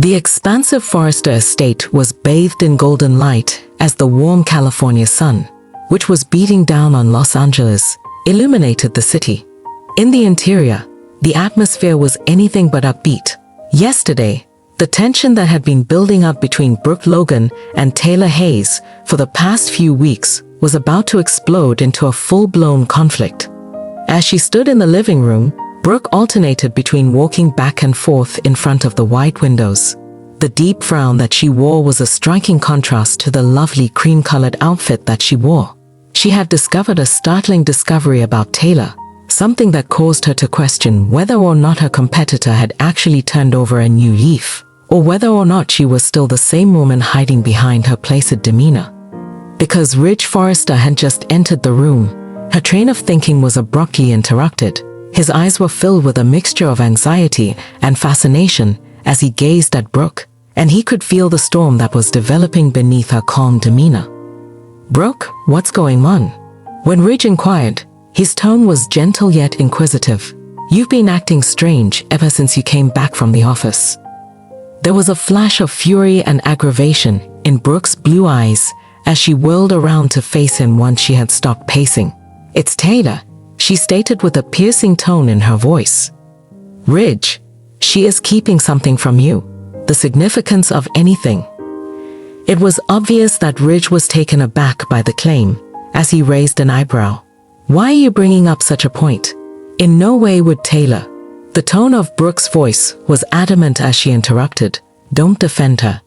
The expansive Forrester estate was bathed in golden light as the warm California sun, which was beating down on Los Angeles, illuminated the city. In the interior, the atmosphere was anything but upbeat. Yesterday, the tension that had been building up between Brooke Logan and Taylor Hayes for the past few weeks was about to explode into a full-blown conflict. As she stood in the living room, Brooke alternated between walking back and forth in front of the wide windows. The deep frown that she wore was a striking contrast to the lovely cream-colored outfit that she wore. She had discovered a startling discovery about Taylor, something that caused her to question whether or not her competitor had actually turned over a new leaf, or whether or not she was still the same woman hiding behind her placid demeanor. Because Ridge Forrester had just entered the room, her train of thinking was abruptly interrupted. His eyes were filled with a mixture of anxiety and fascination as he gazed at Brooke, and he could feel the storm that was developing beneath her calm demeanor. "Brooke, what's going on?" When Ridge inquired, his tone was gentle yet inquisitive. "You've been acting strange ever since you came back from the office." There was a flash of fury and aggravation in Brooke's blue eyes as she whirled around to face him once she had stopped pacing. "It's Taylor," she stated with a piercing tone in her voice. "Ridge, she is keeping something from you. The significance of anything." It was obvious that Ridge was taken aback by the claim, as he raised an eyebrow. "Why are you bringing up such a point?" "In no way would Taylor." The tone of Brooke's voice was adamant as she interrupted. "Don't defend her.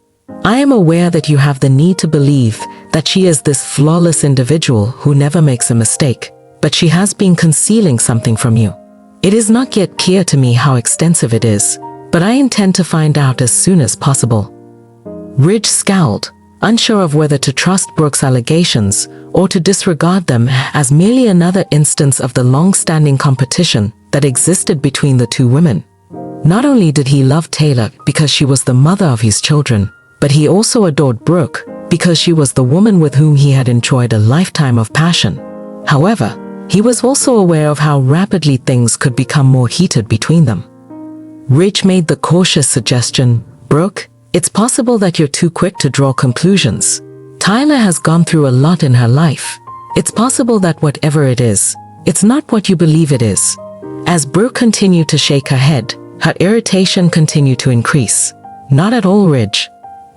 I am aware that you have the need to believe that she is this flawless individual who never makes a mistake, but she has been concealing something from you. It is not yet clear to me how extensive it is, but I intend to find out as soon as possible." Ridge scowled, unsure of whether to trust Brooke's allegations or to disregard them as merely another instance of the long-standing competition that existed between the two women. Not only did he love Taylor because she was the mother of his children, but he also adored Brooke because she was the woman with whom he had enjoyed a lifetime of passion. However, he was also aware of how rapidly things could become more heated between them. Ridge made the cautious suggestion, "Brooke, it's possible that you're too quick to draw conclusions. Tyler has gone through a lot in her life. It's possible that whatever it is, it's not what you believe it is." As Brooke continued to shake her head, her irritation continued to increase. "Not at all, Ridge.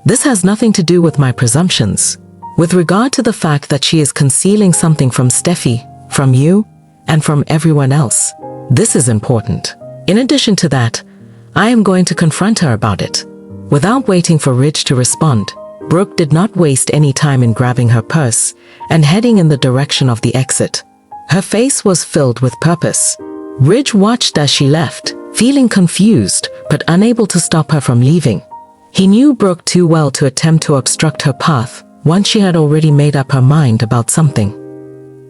This has nothing to do with my presumptions. With regard to the fact that she is concealing something from Steffy, from you, and from everyone else, this is important. In addition to that, I am going to confront her about it." Without waiting for Ridge to respond, Brooke did not waste any time in grabbing her purse and heading in the direction of the exit. Her face was filled with purpose. Ridge watched as she left, feeling confused but unable to stop her from leaving. He knew Brooke too well to attempt to obstruct her path once she had already made up her mind about something.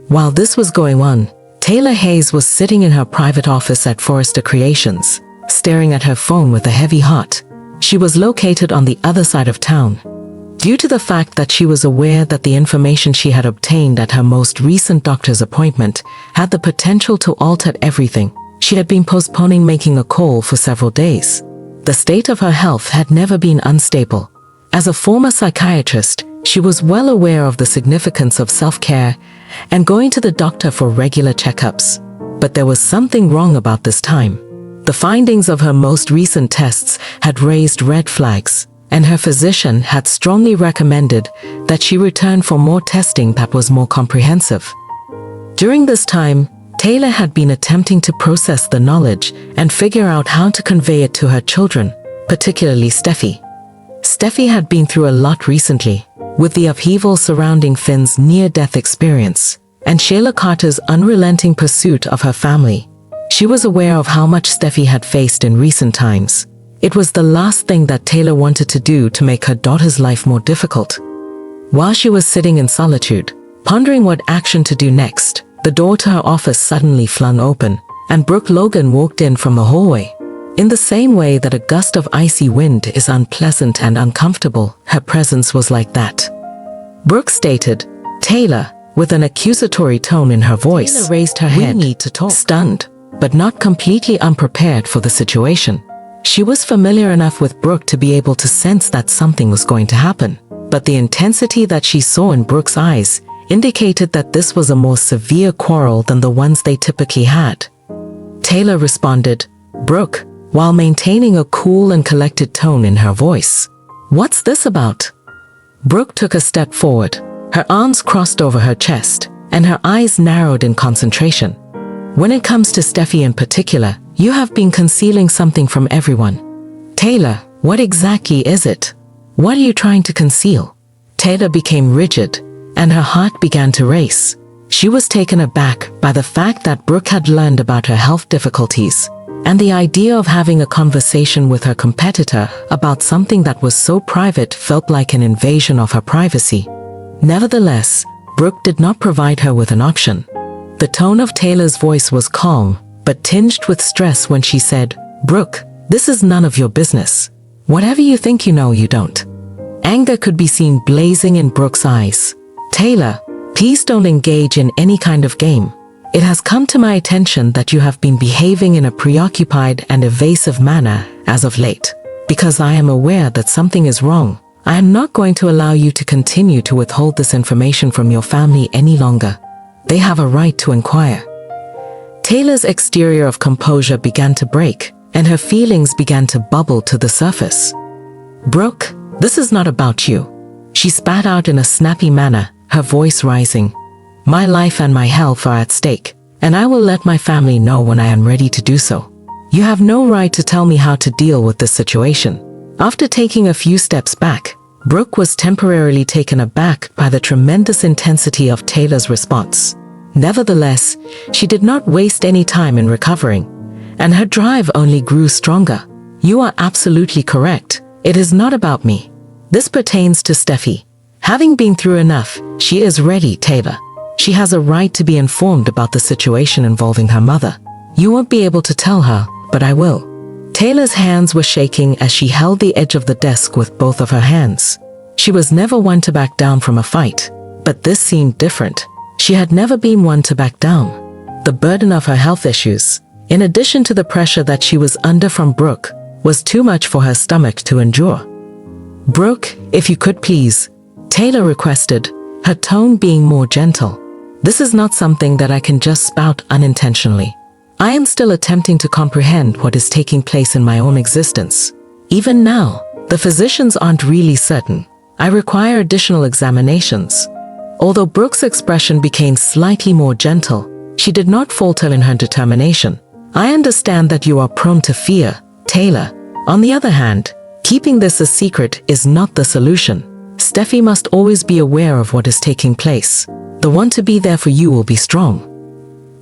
While this was going on, Taylor Hayes was sitting in her private office at Forrester Creations, staring at her phone with a heavy heart. She was located on the other side of town. Due to the fact that she was aware that the information she had obtained at her most recent doctor's appointment had the potential to alter everything, she had been postponing making a call for several days. The state of her health had never been unstable. As a former psychiatrist, she was well aware of the significance of self-care and going to the doctor for regular checkups. But there was something wrong about this time. The findings of her most recent tests had raised red flags, and her physician had strongly recommended that she return for more testing that was more comprehensive. During this time, Taylor had been attempting to process the knowledge and figure out how to convey it to her children, particularly Steffy. Steffy had been through a lot recently, with the upheaval surrounding Finn's near-death experience and Shayla Carter's unrelenting pursuit of her family. She was aware of how much Steffy had faced in recent times. It was the last thing that Taylor wanted to do to make her daughter's life more difficult. While she was sitting in solitude, pondering what action to do next, the door to her office suddenly flung open, and Brooke Logan walked in from the hallway. In the same way that a gust of icy wind is unpleasant and uncomfortable, her presence was like that. Brooke stated, "Taylor," with an accusatory tone in her voice. Taylor raised her head, "We need to talk," stunned, but not completely unprepared for the situation. She was familiar enough with Brooke to be able to sense that something was going to happen, but the intensity that she saw in Brooke's eyes indicated that this was a more severe quarrel than the ones they typically had. Taylor responded, "Brooke," while maintaining a cool and collected tone in her voice. "What's this about?" Brooke took a step forward, her arms crossed over her chest, and her eyes narrowed in concentration. "When it comes to Steffy in particular, you have been concealing something from everyone." "Taylor, what exactly is it? What are you trying to conceal?" Taylor became rigid, and her heart began to race. She was taken aback by the fact that Brooke had learned about her health difficulties, and the idea of having a conversation with her competitor about something that was so private felt like an invasion of her privacy. Nevertheless, Brooke did not provide her with an option. The tone of Taylor's voice was calm, but tinged with stress when she said, "Brooke, this is none of your business. Whatever you think you know, you don't." Anger could be seen blazing in Brooke's eyes. "Taylor, please don't engage in any kind of game. It has come to my attention that you have been behaving in a preoccupied and evasive manner as of late. Because I am aware that something is wrong, I am not going to allow you to continue to withhold this information from your family any longer. They have a right to inquire." Taylor's exterior of composure began to break, and her feelings began to bubble to the surface. "Brooke, this is not about you," she spat out in a snappy manner, her voice rising. "My life and my health are at stake, and I will let my family know when I am ready to do so. You have no right to tell me how to deal with this situation." After taking a few steps back, Brooke was temporarily taken aback by the tremendous intensity of Taylor's response. Nevertheless, she did not waste any time in recovering, and her drive only grew stronger. "You are absolutely correct. It is not about me. This pertains to Steffy. Having been through enough, she is ready, Taylor. She has a right to be informed about the situation involving her mother. You won't be able to tell her, but I will." Taylor's hands were shaking as she held the edge of the desk with both of her hands. She was never one to back down from a fight, but this seemed different. She had never been one to back down. The burden of her health issues, in addition to the pressure that she was under from Brooke, was too much for her stomach to endure. "Brooke, if you could please," Taylor requested, her tone being more gentle. "This is not something that I can just spout unintentionally. I am still attempting to comprehend what is taking place in my own existence. Even now, the physicians aren't really certain. I require additional examinations." Although Brooke's expression became slightly more gentle, she did not falter in her determination. "I understand that you are prone to fear, Taylor. On the other hand, keeping this a secret is not the solution. Steffy must always be aware of what is taking place. The one to be there for you will be strong."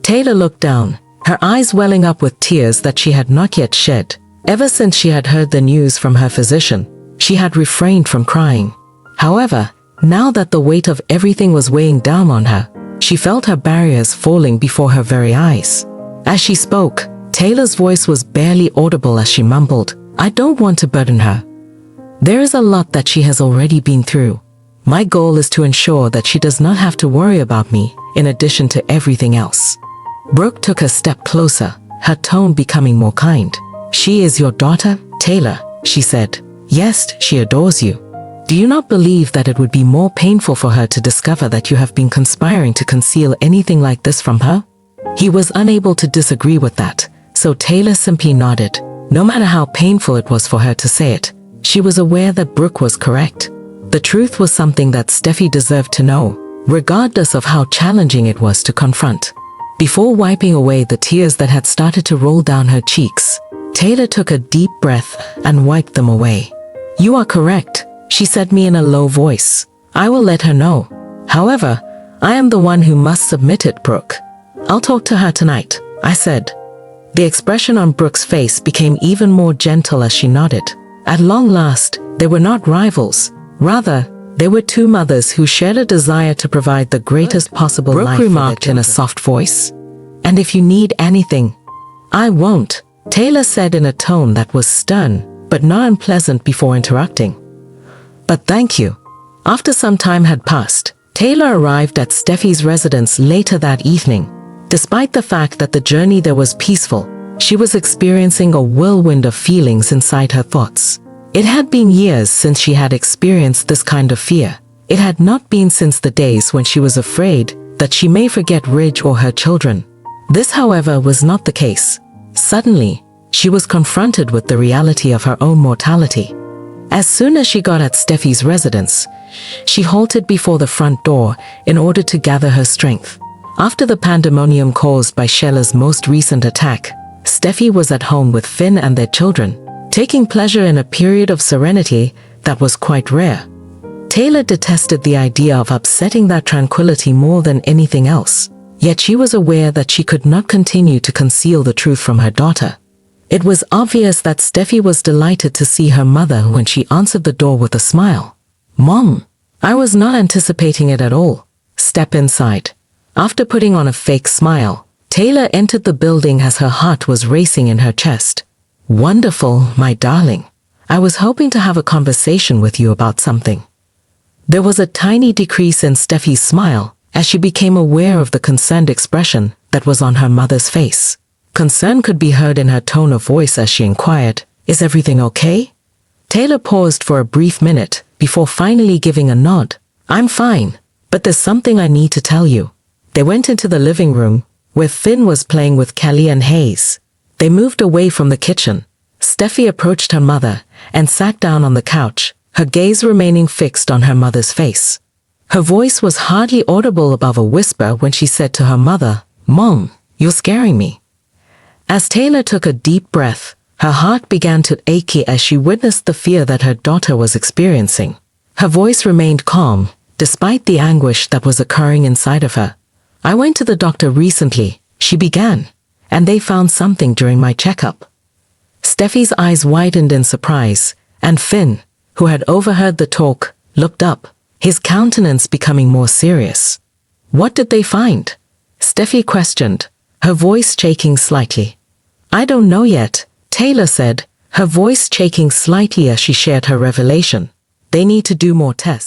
Taylor looked down, her eyes welling up with tears that she had not yet shed. Ever since she had heard the news from her physician, she had refrained from crying. However, now that the weight of everything was weighing down on her, she felt her barriers falling before her very eyes. As she spoke, Taylor's voice was barely audible as she mumbled, "I don't want to burden her. There is a lot that she has already been through. My goal is to ensure that she does not have to worry about me, in addition to everything else." Brooke took a step closer, her tone becoming more kind. "She is your daughter, Taylor," she said. "Yes, she adores you. Do you not believe that it would be more painful for her to discover that you have been conspiring to conceal anything like this from her?" He was unable to disagree with that, so Taylor simply nodded. No matter how painful it was for her to say it, she was aware that Brooke was correct. The truth was something that Steffy deserved to know, regardless of how challenging it was to confront. Before wiping away the tears that had started to roll down her cheeks, Taylor took a deep breath and wiped them away. "You are correct," she said me in a low voice. "I will let her know. However, I am the one who must submit it, Brooke. I'll talk to her tonight," I said. The expression on Brooke's face became even more gentle as she nodded. At long last, they were not rivals. Rather, they were two mothers who shared a desire to provide the greatest possible life. Brooke remarked in a soft voice. "And if you need anything, I won't," Taylor said in a tone that was stern, but not unpleasant before interrupting. "But thank you." After some time had passed, Taylor arrived at Steffy's residence later that evening. Despite the fact that the journey there was peaceful, She was experiencing a whirlwind of feelings inside her thoughts. It had been years since she had experienced this kind of fear. It had not been since the days when she was afraid that she may forget Ridge or her children. This, however, was not the case. Suddenly, she was confronted with the reality of her own mortality. As soon as she got at Steffy's residence, she halted before the front door in order to gather her strength. After the pandemonium caused by Sheila's most recent attack, Steffy was at home with Finn and their children, taking pleasure in a period of serenity that was quite rare. Taylor detested the idea of upsetting that tranquility more than anything else, yet she was aware that she could not continue to conceal the truth from her daughter. It was obvious that Steffy was delighted to see her mother when she answered the door with a smile. "Mom, I was not anticipating it at all. Step inside." After putting on a fake smile, Taylor entered the building as her heart was racing in her chest. "Wonderful, my darling. I was hoping to have a conversation with you about something." There was a tiny decrease in Steffy's smile as she became aware of the concerned expression that was on her mother's face. Concern could be heard in her tone of voice as she inquired, "Is everything okay?" Taylor paused for a brief minute before finally giving a nod. "I'm fine, but there's something I need to tell you." They went into the living room, where Finn was playing with Kelly and Hayes. They moved away from the kitchen. Steffy approached her mother and sat down on the couch, her gaze remaining fixed on her mother's face. Her voice was hardly audible above a whisper when she said to her mother, "Mom, you're scaring me." As Taylor took a deep breath, her heart began to ache as she witnessed the fear that her daughter was experiencing. Her voice remained calm, despite the anguish that was occurring inside of her. "I went to the doctor recently," she began, "and they found something during my checkup." Steffy's eyes widened in surprise, and Finn, who had overheard the talk, looked up, his countenance becoming more serious. "What did they find?" Steffy questioned, her voice shaking slightly. "I don't know yet," Taylor said, her voice shaking slightly as she shared her revelation. "They need to do more tests."